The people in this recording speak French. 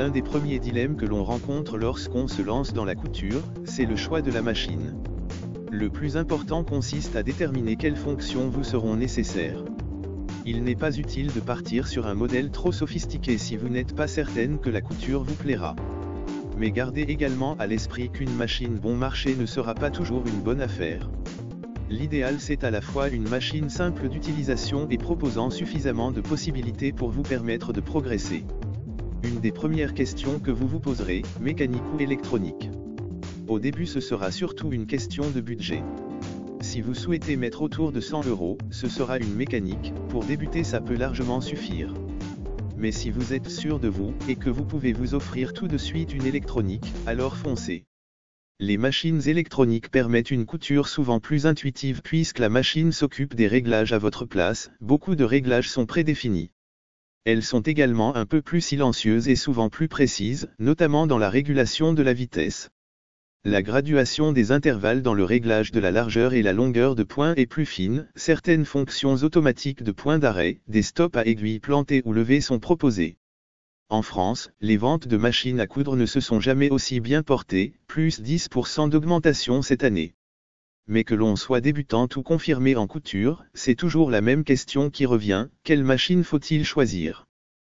L'un des premiers dilemmes que l'on rencontre lorsqu'on se lance dans la couture, c'est le choix de la machine. Le plus important consiste à déterminer quelles fonctions vous seront nécessaires. Il n'est pas utile de partir sur un modèle trop sophistiqué si vous n'êtes pas certaine que la couture vous plaira. Mais gardez également à l'esprit qu'une machine bon marché ne sera pas toujours une bonne affaire. L'idéal c'est à la fois une machine simple d'utilisation et proposant suffisamment de possibilités pour vous permettre de progresser. Une des premières questions que vous vous poserez, mécanique ou électronique? Au début ce sera surtout une question de budget. Si vous souhaitez mettre autour de 100 €, ce sera une mécanique, pour débuter ça peut largement suffire. Mais si vous êtes sûr de vous, et que vous pouvez vous offrir tout de suite une électronique, alors foncez. Les machines électroniques permettent une couture souvent plus intuitive puisque la machine s'occupe des réglages à votre place, beaucoup de réglages sont prédéfinis. Elles sont également un peu plus silencieuses et souvent plus précises, notamment dans la régulation de la vitesse. La graduation des intervalles dans le réglage de la largeur et la longueur de point est plus fine, certaines fonctions automatiques de point d'arrêt, des stops à aiguilles plantées ou levées sont proposées. En France, les ventes de machines à coudre ne se sont jamais aussi bien portées, plus 10% d'augmentation cette année. Mais que l'on soit débutante ou confirmée en couture, c'est toujours la même question qui revient, quelle machine faut-il choisir?